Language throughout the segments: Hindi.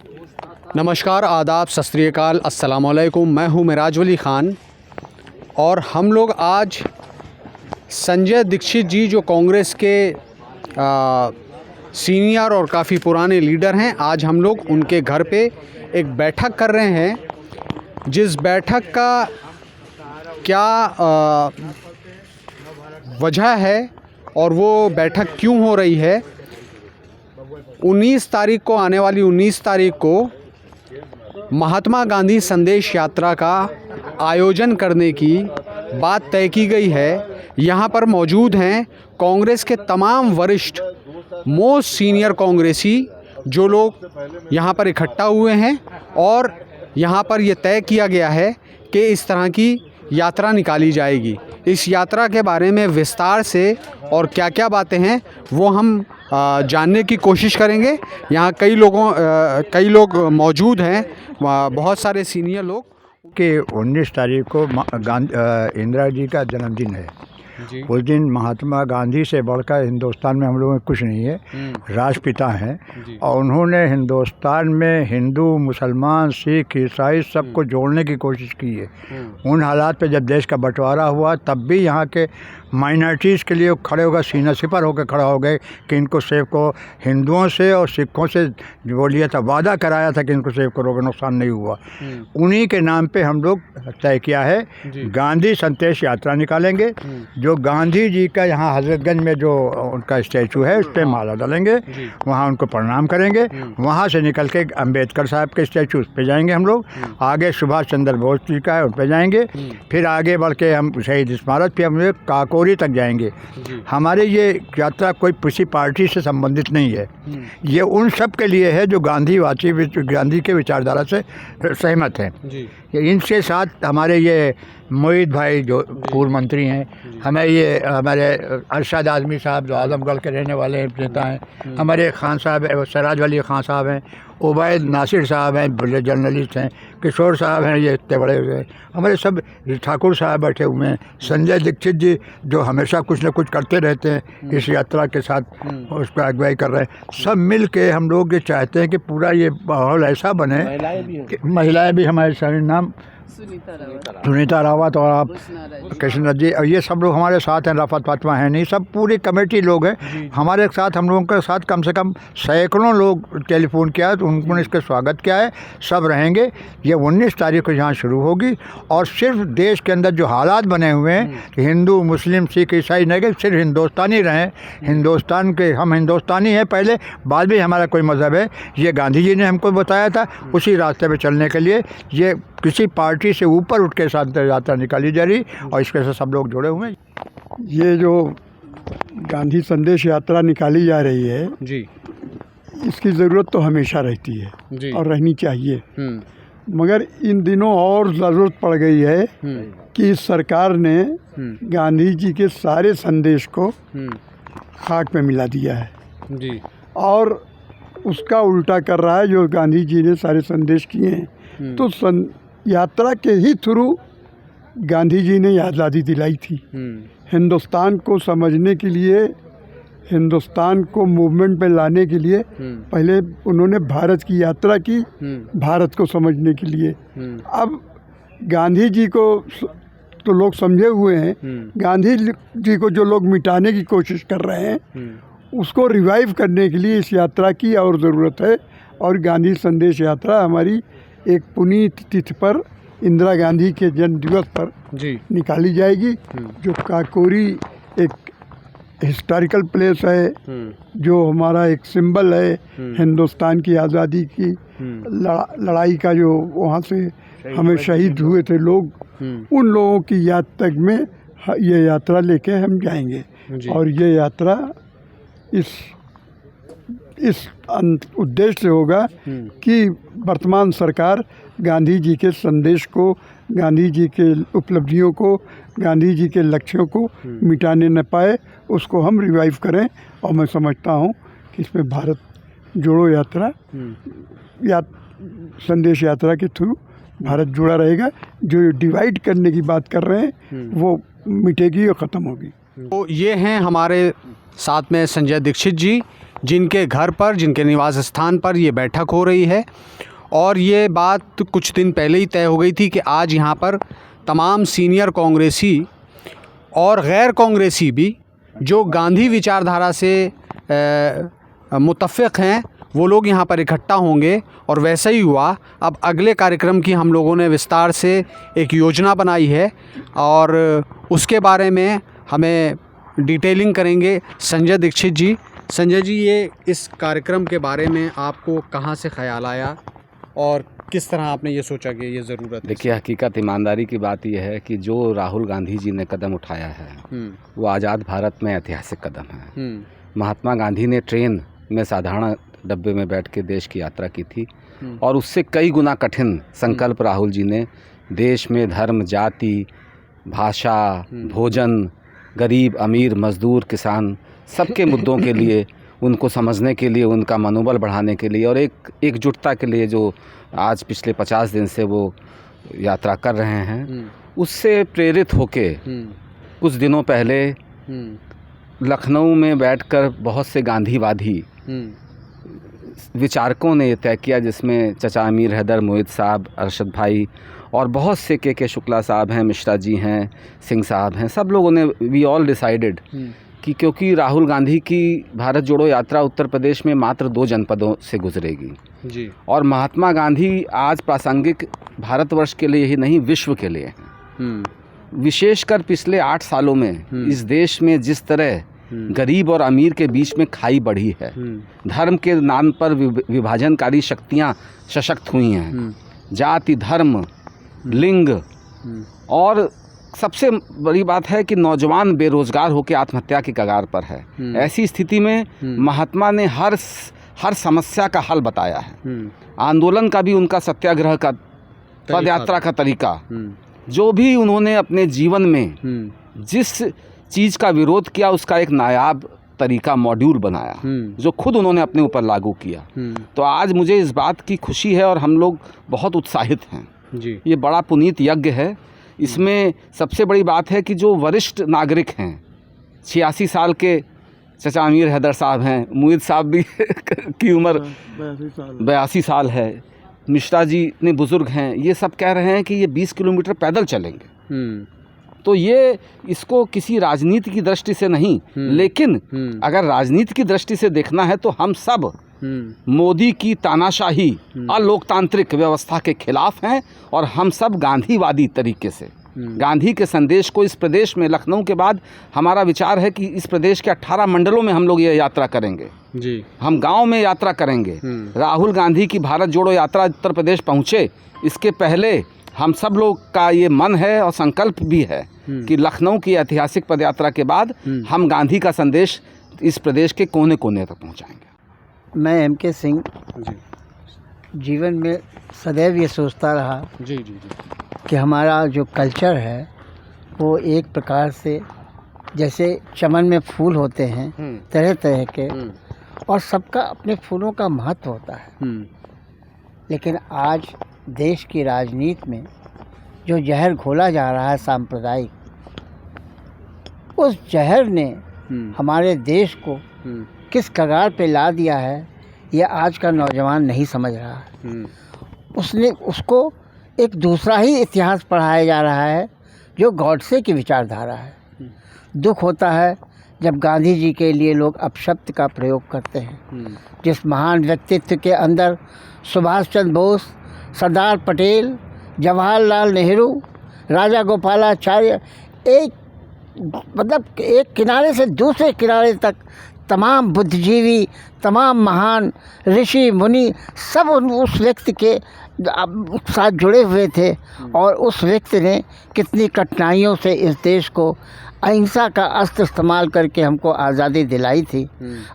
नमस्कार, आदाब, सत श्री अकाल, अस्सलाम वालेकुम। मैं हूं मिराज वली ख़ान और हम लोग आज संजय दीक्षित जी जो कांग्रेस के सीनियर और काफ़ी पुराने लीडर हैं, आज हम लोग उनके घर पे एक बैठक कर रहे हैं। जिस बैठक का क्या वजह है और वो बैठक क्यों हो रही है, 19 तारीख को, आने वाली 19 तारीख को महात्मा गांधी संदेश यात्रा का आयोजन करने की बात तय की गई है। यहाँ पर मौजूद हैं कांग्रेस के तमाम वरिष्ठ मोस्ट सीनियर कांग्रेसी जो लोग यहाँ पर इकट्ठा हुए हैं और यहाँ पर यह तय किया गया है कि इस तरह की यात्रा निकाली जाएगी। इस यात्रा के बारे में विस्तार से और क्या क्या बातें हैं वो हम जानने की कोशिश करेंगे। यहाँ कई लोग मौजूद हैं, बहुत सारे सीनियर लोग। कि 19 तारीख को इंदिरा जी का जन्मदिन है जी। उस दिन महात्मा गांधी से बढ़कर हिंदुस्तान में हम लोगों में कुछ नहीं है, राष्ट्रपिता हैं और उन्होंने हिंदुस्तान में हिंदू, मुसलमान, सिख, ईसाई सबको जोड़ने की कोशिश की है। उन हालात पे जब देश का बंटवारा हुआ तब भी यहाँ के माइनॉरिटीज़ के लिए खड़े होकर सीना सिपर होकर खड़ा हो गए कि इनको सेफ को हिंदुओं से और सिखों से वो लिया था, वादा कराया था कि इनको सेफ करोगे, नुकसान नहीं हुआ। उन्हीं के नाम पे हम लोग तय किया है गांधी संदेश यात्रा निकालेंगे। जो गांधी जी का यहाँ हजरतगंज में जो उनका स्टैचू है उस पर माला डालेंगे, वहाँ उनको प्रणाम करेंगे। वहाँ से निकल के अम्बेडकर साहब के स्टैचू उस पर जाएंगे हम लोग, आगे सुभाष चंद्र बोस जी का है उन पर जाएंगे, फिर आगे बढ़ के हम शहीद स्मारक पे हम लोग काकोरी तक जाएंगे। हमारे ये यात्रा कोई किसी पार्टी से संबंधित नहीं है, ये उन सब के लिए है जो गांधी के विचारधारा से सहमत हैं। इनके साथ हमारे ये मोहित भाई जो पूर्व मंत्री हैं, हमारे अरशद आज़मी साहब जो आजमगढ़ के रहने वाले नेता हैं, हमारे खान साहब सराज वली खान साहब हैं, उबैद नासिर साहब हैं, बड़े जर्नलिस्ट हैं, किशोर साहब हैं, ये इतने बड़े हुए हैं, हमारे सब ठाकुर साहब बैठे हुए हैं, संजय दीक्षित जी जो हमेशा कुछ न कुछ करते रहते हैं इस यात्रा के साथ उसका अगुवाई कर रहे हैं। सब मिल के हम लोग ये चाहते हैं कि पूरा ये माहौल ऐसा बने कि महिलाएँ भी हमारे सारे नाम सुनीता रावत और आप कृष्ण जी और ये सब लोग हमारे साथ हैं, रफत फातिमा है नहीं, सब पूरी कमेटी लोग हैं हमारे साथ। हम लोगों के साथ कम से कम सैकड़ों लोग टेलीफोन किया तो उन्होंने इसका स्वागत किया है, सब रहेंगे। ये 19 तारीख को यहाँ शुरू होगी और सिर्फ देश के अंदर जो हालात बने हुए हैं कि हिंदू, मुस्लिम, सिख, ईसाई नहीं कि सिर्फ हिंदुस्तानी रहें, हिंदुस्तान के हम हिंदुस्तानी हैं पहले, बाद में हमारा कोई मज़हब है, ये गांधी जी ने हमको बताया था। उसी रास्ते पर चलने के लिए ये किसी पार्टी से ऊपर उठ के साथ यात्रा निकाली जा रही और इसके साथ सब लोग जुड़े हुए हैं। ये जो गांधी संदेश यात्रा निकाली जा रही है जी, इसकी ज़रूरत तो हमेशा रहती है जी और रहनी चाहिए, मगर इन दिनों और ज़रूरत पड़ गई है कि सरकार ने गांधी जी के सारे संदेश को खाक में मिला दिया है जी और उसका उल्टा कर रहा है। जो गांधी जी ने सारे संदेश किए हैं तो यात्रा के ही थ्रू गांधी जी ने आज़ादी दिलाई थी। हिंदुस्तान को समझने के लिए, हिंदुस्तान को मूवमेंट पे लाने के लिए पहले उन्होंने भारत की यात्रा की, भारत को समझने के लिए। अब गांधी जी को तो लोग समझे हुए हैं, गांधी जी को जो लोग मिटाने की कोशिश कर रहे हैं उसको रिवाइव करने के लिए इस यात्रा की और ज़रूरत है। और गांधी संदेश यात्रा हमारी एक पुनीत तिथि पर, इंदिरा गांधी के जन्म दिवस पर जी निकाली जाएगी। जो काकोरी एक हिस्टोरिकल प्लेस है, जो हमारा एक सिंबल है हिंदुस्तान की आज़ादी की लड़ाई का, जो वहाँ से हमें शहीद हुए थे लोग, उन लोगों की याद तक में ये यात्रा लेके हम जाएंगे। और ये यात्रा इस उद्देश्य से होगा कि वर्तमान सरकार गांधी जी के संदेश को, गांधी जी के उपलब्धियों को, गांधी जी के लक्ष्यों को मिटाने न पाए, उसको हम रिवाइव करें। और मैं समझता हूँ कि इसमें भारत जोड़ो यात्रा संदेश यात्रा के थ्रू भारत जुड़ा रहेगा। जो डिवाइड करने की बात कर रहे हैं वो मिटेगी और ख़त्म होगी। तो ये हैं हमारे साथ में संजय दीक्षित जी, जिनके घर पर, जिनके निवास स्थान पर ये बैठक हो रही है। और ये बात कुछ दिन पहले ही तय हो गई थी कि आज यहाँ पर तमाम सीनियर कांग्रेसी और गैर कांग्रेसी भी जो गांधी विचारधारा से मुत्तफ़िक़ हैं वो लोग यहाँ पर इकट्ठा होंगे। और वैसा ही हुआ। अब अगले कार्यक्रम की हम लोगों ने विस्तार से एक योजना बनाई है और उसके बारे में हमें डिटेलिंग करेंगे संजय दीक्षित जी। संजय जी, ये इस कार्यक्रम के बारे में आपको कहाँ से ख्याल आया और किस तरह आपने ये सोचा कि ये ज़रूरत है? देखिए, हकीकत ईमानदारी की बात यह है कि जो राहुल गांधी जी ने कदम उठाया है वो आज़ाद भारत में ऐतिहासिक कदम है। महात्मा गांधी ने ट्रेन में साधारण डब्बे में बैठ के देश की यात्रा की थी और उससे कई गुना कठिन संकल्प राहुल जी ने देश में धर्म, जाति, भाषा, भोजन, गरीब, अमीर, मज़दूर, किसान सबके मुद्दों के लिए, उनको समझने के लिए, उनका मनोबल बढ़ाने के लिए और एकजुटता के लिए जो आज पिछले 50 दिन से वो यात्रा कर रहे हैं, उससे प्रेरित होके कुछ दिनों पहले लखनऊ में बैठकर बहुत से गांधीवादी विचारकों ने ये तय किया, जिसमें चचा अमीर हैदर, मोहित साहब, अरशद भाई और बहुत से के शुक्ला साहब हैं, मिश्रा जी हैं, सिंह साहब हैं, सब लोगों ने वी ऑल डिसाइडेड कि क्योंकि राहुल गांधी की भारत जोड़ो यात्रा उत्तर प्रदेश में मात्र 2 जनपदों से गुजरेगी जी, और महात्मा गांधी आज प्रासंगिक भारतवर्ष के लिए ही नहीं, विश्व के लिए हैं। विशेषकर पिछले 8 सालों में इस देश में जिस तरह गरीब और अमीर के बीच में खाई बढ़ी है, धर्म के नाम पर विभाजनकारी शक्तियां सशक्त हुई हैं, जाति, धर्म, लिंग, और सबसे बड़ी बात है कि नौजवान बेरोजगार होकर आत्महत्या की कगार पर है। ऐसी स्थिति में महात्मा ने हर समस्या का हल बताया है। आंदोलन का भी उनका, सत्याग्रह का, पदयात्रा का तरीका, जो भी उन्होंने अपने जीवन में जिस चीज़ का विरोध किया उसका एक नायाब तरीका, मॉड्यूल बनाया, जो खुद उन्होंने अपने ऊपर लागू किया। तो आज मुझे इस बात की खुशी है और हम लोग बहुत उत्साहित हैं जी। ये बड़ा पुनीत यज्ञ है। इसमें सबसे बड़ी बात है कि जो वरिष्ठ नागरिक हैं, 86 साल के चचा अमीर हैदर साहब हैं, मोहित साहब भी की उम्र 82 साल है, मिश्रा जी ने बुज़ुर्ग हैं, ये सब कह रहे हैं कि ये 20 किलोमीटर पैदल चलेंगे। तो ये इसको किसी राजनीति की दृष्टि से नहीं, लेकिन अगर राजनीति की दृष्टि से देखना है तो हम सब मोदी की तानाशाही, अलोकतांत्रिक व्यवस्था के खिलाफ हैं और हम सब गांधीवादी तरीके से गांधी के संदेश को इस प्रदेश में, लखनऊ के बाद हमारा विचार है कि इस प्रदेश के 18 मंडलों में हम लोग ये यात्रा करेंगे जी। हम गांव में यात्रा करेंगे। राहुल गांधी की भारत जोड़ो यात्रा उत्तर प्रदेश पहुँचे, इसके पहले हम सब लोग का ये मन है और संकल्प भी है कि लखनऊ की ऐतिहासिक पदयात्रा के बाद हम गांधी का संदेश इस प्रदेश के कोने कोने तक पहुंचाएंगे। मैं एम.के. सिंह जीवन में सदैव ये सोचता रहा जी जी जी कि हमारा जो कल्चर है वो एक प्रकार से जैसे चमन में फूल होते हैं तरह तरह के, और सबका अपने फूलों का महत्व होता है। लेकिन आज देश की राजनीति में जो जहर घोला जा रहा है सांप्रदायिक, उस जहर ने हमारे देश को किस कगार पे ला दिया है यह आज का नौजवान नहीं समझ रहा है। उसको एक दूसरा ही इतिहास पढ़ाया जा रहा है जो गॉडसे की विचारधारा है। दुख होता है जब गांधी जी के लिए लोग अपशब्द का प्रयोग करते हैं। जिस महान व्यक्तित्व के अंदर सुभाष चंद्र बोस, सरदार पटेल, जवाहरलाल नेहरू, राजा गोपालाचार्य, एक किनारे से दूसरे किनारे तक तमाम बुद्धिजीवी, तमाम महान ऋषि मुनि सब उस व्यक्ति के साथ जुड़े हुए थे। और उस व्यक्ति ने कितनी कठिनाइयों से इस देश को अहिंसा का अस्त्र इस्तेमाल करके हमको आज़ादी दिलाई थी।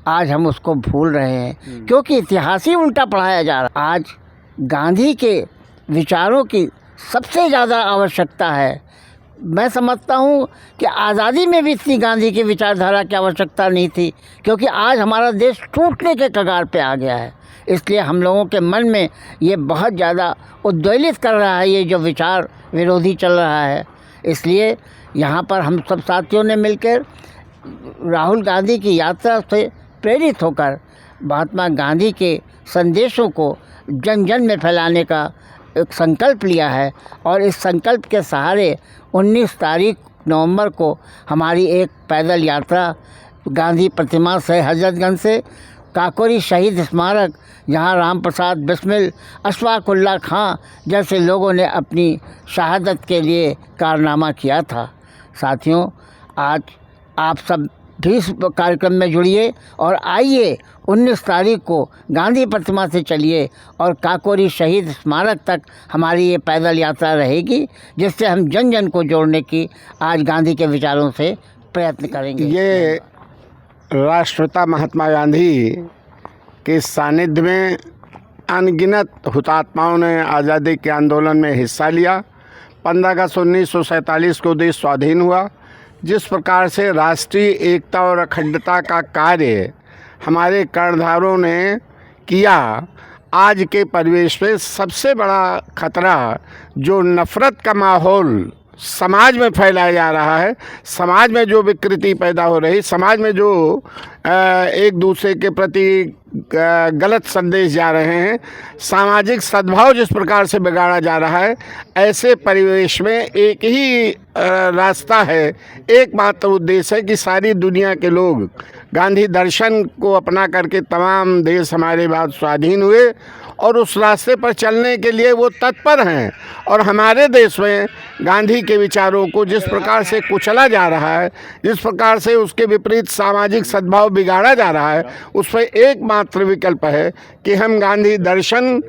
आज हम उसको भूल रहे हैं क्योंकि इतिहास ही उल्टा पढ़ाया जा रहा है। आज गांधी के विचारों की सबसे ज़्यादा आवश्यकता है। मैं समझता हूँ कि आज़ादी में भी इतनी गांधी की विचारधारा की आवश्यकता नहीं थी, क्योंकि आज हमारा देश टूटने के कगार पे आ गया है। इसलिए हम लोगों के मन में ये बहुत ज़्यादा उद्वेलित कर रहा है, ये जो विचार विरोधी चल रहा है। इसलिए यहाँ पर हम सब साथियों ने मिलकर राहुल गांधी की यात्रा से प्रेरित होकर महात्मा गांधी के संदेशों को जन जन में फैलाने का एक संकल्प लिया है और इस संकल्प के सहारे 19 तारीख नवंबर को हमारी एक पैदल यात्रा गांधी प्रतिमा से हजरतगंज से काकोरी शहीद स्मारक, जहां राम प्रसाद बिस्मिल, अशफाक उल्लाह खां जैसे लोगों ने अपनी शहादत के लिए कारनामा किया था। साथियों, आज आप सब भी इस कार्यक्रम में जुड़िए और आइए 19 तारीख को गांधी प्रतिमा से चलिए और काकोरी शहीद स्मारक तक हमारी ये पैदल यात्रा रहेगी, जिससे हम जन जन को जोड़ने की आज गांधी के विचारों से प्रयत्न करेंगे। ये राष्ट्रपिता महात्मा गांधी के सानिध्य में अनगिनत हुतात्माओं ने आज़ादी के आंदोलन में हिस्सा लिया। 15 अगस्त 1947 को देश स्वाधीन हुआ। जिस प्रकार से राष्ट्रीय एकता और अखंडता का कार्य हमारे कर्णधारों ने किया, आज के परिवेश में सबसे बड़ा खतरा जो नफ़रत का माहौल समाज में फैलाया जा रहा है, समाज में जो विकृति पैदा हो रही, समाज में जो एक दूसरे के प्रति गलत संदेश जा रहे हैं, सामाजिक सद्भाव जिस प्रकार से बिगाड़ा जा रहा है, ऐसे परिवेश में एक ही रास्ता है, एकमात्र उद्देश्य है कि सारी दुनिया के लोग गांधी दर्शन को अपना करके तमाम देश हमारे बाद स्वाधीन हुए और उस रास्ते पर चलने के लिए वो तत्पर हैं। और हमारे देश में गांधी के विचारों को जिस प्रकार से कुचला जा रहा है, जिस प्रकार से उसके विपरीत सामाजिक सद्भाव बिगाड़ा जा रहा है, उस पर एकमात्र विकल्प है कि हम गांधी दर्शन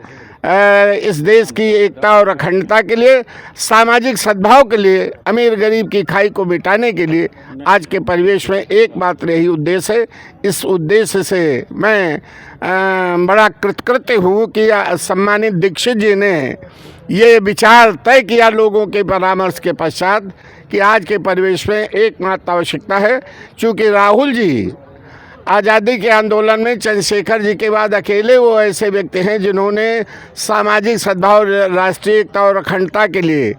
इस देश की एकता और अखंडता के लिए, सामाजिक सद्भाव के लिए, अमीर गरीब की खाई को मिटाने के लिए आज के परिवेश में एकमात्र यही उद्देश्य है। इस उद्देश्य से मैं बड़ा कृतकृत्य हूँ कि सम्मानित दीक्षित जी ने ये विचार तय किया लोगों के परामर्श के पश्चात कि आज के परिवेश में एकमात्र आवश्यकता है। चूँकि राहुल जी आज़ादी के आंदोलन में चंद्रशेखर जी के बाद अकेले वो ऐसे व्यक्ति हैं जिन्होंने सामाजिक सद्भाव, राष्ट्रीय एकता और अखंडता के लिए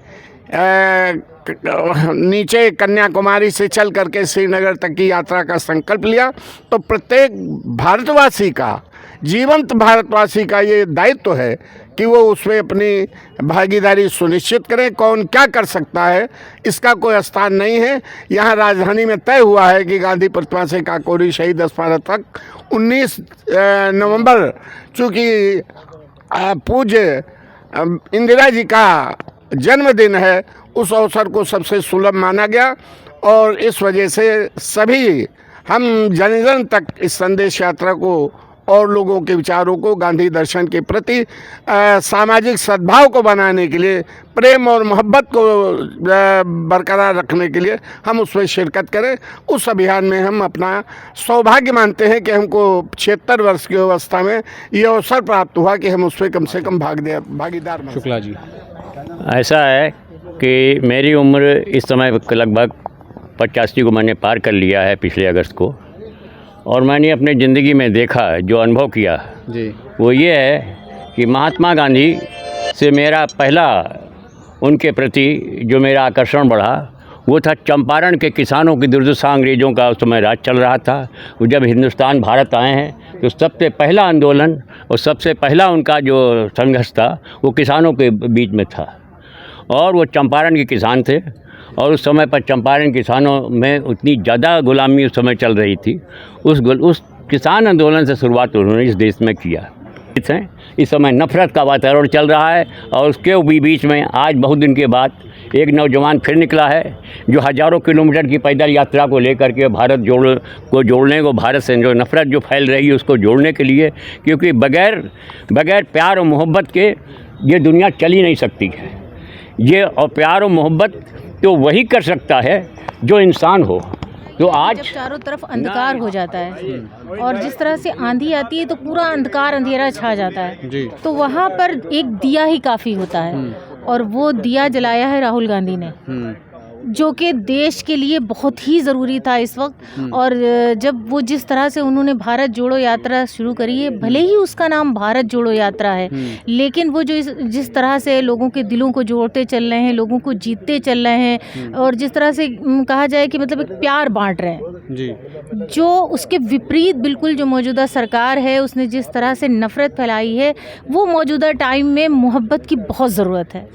नीचे कन्याकुमारी से चल करके श्रीनगर तक की यात्रा का संकल्प लिया। तो प्रत्येक भारतवासी का, जीवंत भारतवासी का ये दायित्व है कि वो उसमें अपनी भागीदारी सुनिश्चित करें। कौन क्या कर सकता है इसका कोई स्थान नहीं है। यहाँ राजधानी में तय हुआ है कि गांधी प्रतिमा से काकोरी शहीद स्मारक तक 19 नवंबर, चूँकि पूज्य इंदिरा जी का जन्मदिन है, उस अवसर को सबसे सुलभ माना गया और इस वजह से सभी हम जन जन तक इस संदेश यात्रा को और लोगों के विचारों को, गांधी दर्शन के प्रति सामाजिक सद्भाव को बनाने के लिए, प्रेम और मोहब्बत को बरकरार रखने के लिए हम उसमें शिरकत करें। उस अभियान में हम अपना सौभाग्य मानते हैं कि हमको 76 वर्ष की अवस्था में ये अवसर प्राप्त हुआ कि हम उसमें कम से कम भागीदार बन। शुक्ला जी, ऐसा है कि मेरी उम्र इस समय लगभग 85 को मैंने पार कर लिया है पिछले अगस्त को, और मैंने अपने ज़िंदगी में देखा, जो अनुभव किया जी, वो ये है कि महात्मा गांधी से मेरा पहला उनके प्रति जो मेरा आकर्षण बढ़ा वो था चंपारण के किसानों की दुर्दशा। अंग्रेज़ों का उस समय राज चल रहा था। वो जब हिंदुस्तान भारत आए हैं तो सबसे पहला आंदोलन और सबसे पहला उनका जो संघर्ष था वो किसानों के बीच में था, और वो चंपारण के किसान थे। और उस समय पर चंपारण किसानों में उतनी ज़्यादा गुलामी उस समय चल रही थी। उस किसान आंदोलन से शुरुआत उन्होंने इस देश में किया। इस समय नफ़रत का वातावरण चल रहा है और उसके भी बीच में आज बहुत दिन के बाद एक नौजवान फिर निकला है जो हज़ारों किलोमीटर की पैदल यात्रा को लेकर के भारत जोड़ने को, भारत से जो नफ़रत जो फैल रही है उसको जोड़ने के लिए, क्योंकि बगैर प्यार और मोहब्बत के ये दुनिया चल ही नहीं सकती है। ये और प्यार और मोहब्बत तो वही कर सकता है जो इंसान हो। तो आज जब चारों तरफ अंधकार हो जाता है और जिस तरह से आंधी आती है तो पूरा अंधकार अंधेरा छा जाता है जी, तो वहाँ पर एक दिया ही काफ़ी होता है और वो दिया जलाया है राहुल गांधी ने। जो कि देश के लिए बहुत ही ज़रूरी था इस वक्त। और जब वो जिस तरह से उन्होंने भारत जोड़ो यात्रा शुरू करी है, भले ही उसका नाम भारत जोड़ो यात्रा है, लेकिन वो जो जिस तरह से लोगों के दिलों को जोड़ते चल रहे हैं, लोगों को जीतते चल रहे हैं, और जिस तरह से कहा जाए कि मतलब एक प्यार बांट रहे हैं जी, जो उसके विपरीत बिल्कुल जो मौजूदा सरकार है उसने जिस तरह से नफ़रत फैलाई है, वो मौजूदा टाइम में मोहब्बत की बहुत ज़रूरत है।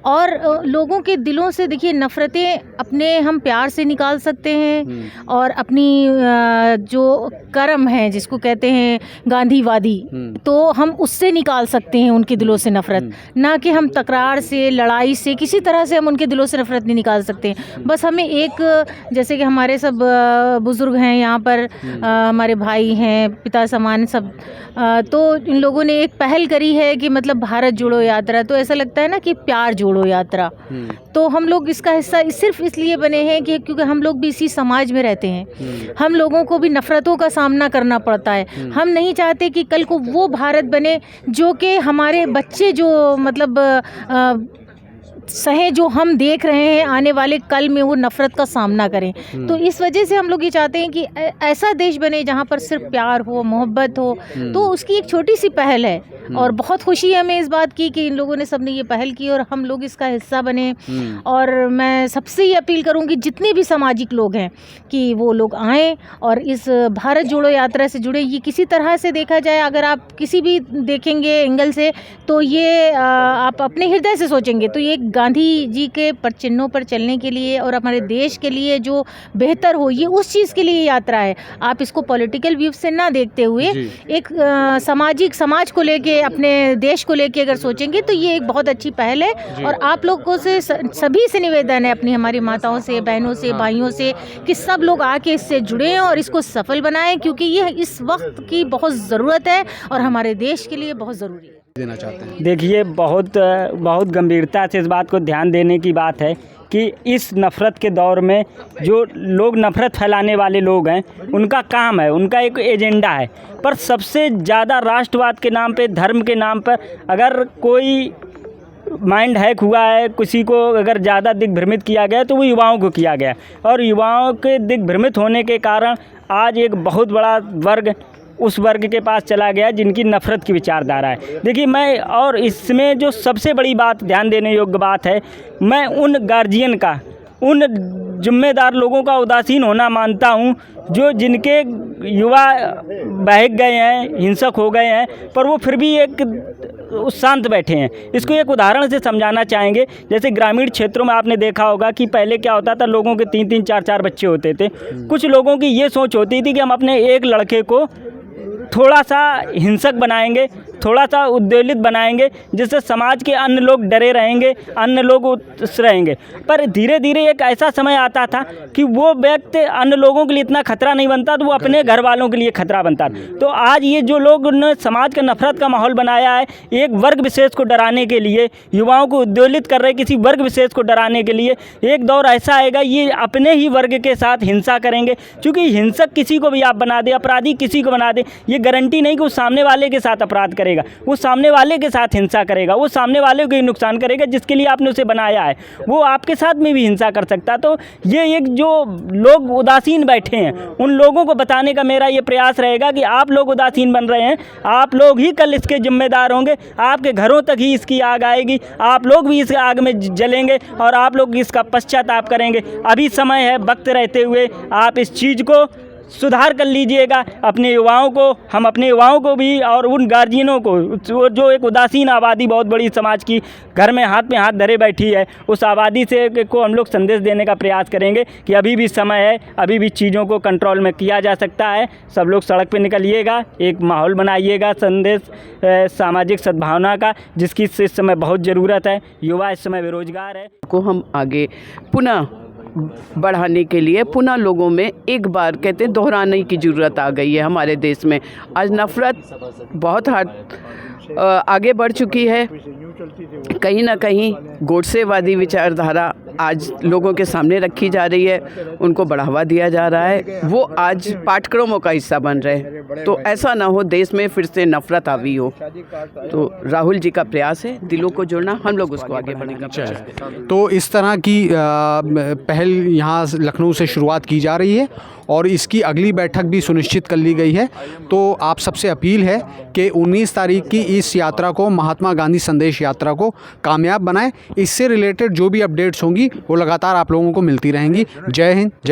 और लोगों के दिलों से देखिए नफ़रतें अपने हम प्यार से निकाल सकते हैं, और अपनी जो कर्म है जिसको कहते हैं गांधीवादी, तो हम उससे निकाल सकते हैं उनके दिलों से नफ़रत, ना कि हम तकरार से, लड़ाई से, किसी तरह से हम उनके दिलों से नफ़रत नहीं निकाल सकते। बस हमें एक, जैसे कि हमारे सब बुज़ुर्ग हैं यहाँ पर, हमारे भाई हैं, पिता समान सब, तो इन लोगों ने एक पहल करी है कि मतलब भारत जोड़ो यात्रा, तो ऐसा लगता है ना कि प्यार जोड़ो यात्रा। तो हम लोग इसका हिस्सा सिर्फ इसलिए बने हैं कि क्योंकि हम लोग भी इसी समाज में रहते हैं, हम लोगों को भी नफ़रतों का सामना करना पड़ता है। हम नहीं चाहते कि कल को वो भारत बने जो कि हमारे बच्चे जो मतलब सहे, जो हम देख रहे हैं आने वाले कल में वो नफ़रत का सामना करें। तो इस वजह से हम लोग ये चाहते हैं कि ऐसा देश बने जहाँ पर सिर्फ प्यार हो, मोहब्बत हो। तो उसकी एक छोटी सी पहल है, और बहुत खुशी है हमें इस बात की कि इन लोगों ने सबने ये पहल की और हम लोग इसका हिस्सा बने। और मैं सबसे ये अपील करूँगी जितने भी सामाजिक लोग हैं कि वो लोग आएँ और इस भारत जोड़ो यात्रा से जुड़े। ये किसी तरह से देखा जाए, अगर आप किसी भी देखेंगे एंगल से, तो ये आप अपने हृदय से सोचेंगे तो ये गांधी जी के चिन्हों पर चलने के लिए और हमारे देश के लिए जो बेहतर हो, ये उस चीज़ के लिए यात्रा है। आप इसको पॉलिटिकल व्यू से ना देखते हुए एक सामाजिक, समाज को लेके, अपने देश को लेके अगर सोचेंगे तो ये एक बहुत अच्छी पहल है। और आप लोगों से, सभी से निवेदन है, अपनी हमारी माताओं से, बहनों से, भाइयों से, कि सब लोग आके इससे जुड़ें और इसको सफल बनाएं, क्योंकि ये इस वक्त की बहुत ज़रूरत है और हमारे देश के लिए बहुत ज़रूरी है। देना चाहते हैं? देखिए, बहुत गंभीरता से इस बात को ध्यान देने की बात है कि इस नफ़रत के दौर में जो लोग नफ़रत फैलाने वाले लोग हैं, उनका काम है, उनका एक एजेंडा है। पर सबसे ज़्यादा राष्ट्रवाद के नाम पे, धर्म के नाम पर अगर कोई माइंड हैक हुआ है, किसी को अगर ज़्यादा दिग्भ्रमित किया गया तो वो युवाओं को किया गया। और युवाओं के दिग्भ्रमित होने के कारण आज एक बहुत बड़ा वर्ग उस वर्ग के पास चला गया जिनकी नफ़रत की विचारधारा है। देखिए, मैं, और इसमें जो सबसे बड़ी बात, ध्यान देने योग्य बात है, मैं उन गार्जियन का, उन जिम्मेदार लोगों का उदासीन होना मानता हूं जो जिनके युवा बहक गए हैं, हिंसक हो गए हैं, पर वो फिर भी एक शांत बैठे हैं। इसको एक उदाहरण से समझाना चाहेंगे। जैसे ग्रामीण क्षेत्रों में आपने देखा होगा कि पहले क्या होता था, लोगों के 3-3, 4-4 बच्चे होते थे। कुछ लोगों की ये सोच होती थी कि हम अपने एक लड़के को थोड़ा सा हिंसक बनाएंगे, थोड़ा सा उद्वेलित बनाएंगे, जिससे समाज के अन्य लोग डरे रहेंगे, अन्य लोग उस रहेंगे। पर धीरे धीरे एक ऐसा समय आता था कि वो व्यक्ति अन्य लोगों के लिए इतना खतरा नहीं बनता, तो वो अपने घर वालों के लिए खतरा बनता। तो आज ये जो लोग ने समाज का नफरत का माहौल बनाया है, एक वर्ग विशेष को डराने के लिए, युवाओं को उद्वेलित कर रहे, किसी वर्ग विशेष को डराने के लिए, एक दौर ऐसा आएगा ये अपने ही वर्ग के साथ हिंसा करेंगे। क्योंकि हिंसक किसी को भी आप बना दे, अपराधी किसी को बना दे, ये गारंटी नहीं कि वो सामने वाले के साथ अपराध करेगा, वो सामने वाले के साथ हिंसा करेगा, वो सामने वाले को ही नुकसान करेगा जिसके लिए आपने उसे बनाया है, वो आपके साथ में भी हिंसा कर सकता है। तो ये एक जो लोग उदासीन बैठे हैं, उन लोगों को बताने का मेरा ये प्रयास रहेगा कि आप लोग उदासीन बन रहे हैं, आप लोग ही कल इसके जिम्मेदार होंगे, आपके घरों तक ही इसकी आग आएगी, आप लोग भी इस आग में जलेंगे और आप लोग इसका पश्चाताप करेंगे। अभी समय है, वक्त रहते हुए आप इस चीज़ को सुधार कर लीजिएगा। अपने युवाओं को, हम अपने युवाओं को भी और उन गार्जियनों को जो एक उदासीन आबादी बहुत बड़ी समाज की घर में हाथ धरे बैठी है, उस आबादी से को हम लोग संदेश देने का प्रयास करेंगे कि अभी भी समय है, अभी भी चीज़ों को कंट्रोल में किया जा सकता है। सब लोग सड़क पे निकलिएगा, एक माहौल बनाइएगा संदेश सामाजिक सद्भावना का, जिसकी इस समय बहुत ज़रूरत है। युवा इस समय बेरोजगार है, को हम आगे पुनः बढ़ाने के लिए पुनः लोगों में एक बार कहते हैं दोहराने की ज़रूरत आ गई है। हमारे देश में आज नफ़रत बहुत आगे बढ़ चुकी है, कहीं ना कहीं गोडसेवादी विचारधारा आज लोगों के सामने रखी जा रही है, उनको बढ़ावा दिया जा रहा है, वो आज पाठ्यक्रमों का हिस्सा बन रहे हैं। तो ऐसा ना हो देश में फिर से नफरत हावी हो। तो राहुल जी का प्रयास है दिलों को जोड़ना, हम लोग उसको आगे बढ़ाने का प्रयास करते हैं। तो इस तरह की पहल यहाँ लखनऊ से शुरुआत की जा रही है और इसकी अगली बैठक भी सुनिश्चित कर ली गई है। तो आप सबसे अपील है कि 19 तारीख की इस यात्रा को, महात्मा गांधी संदेश यात्रा को कामयाब बनाएं। इससे रिलेटेड जो भी अपडेट्स होंगी वो लगातार आप लोगों को मिलती रहेंगी। जय हिंद।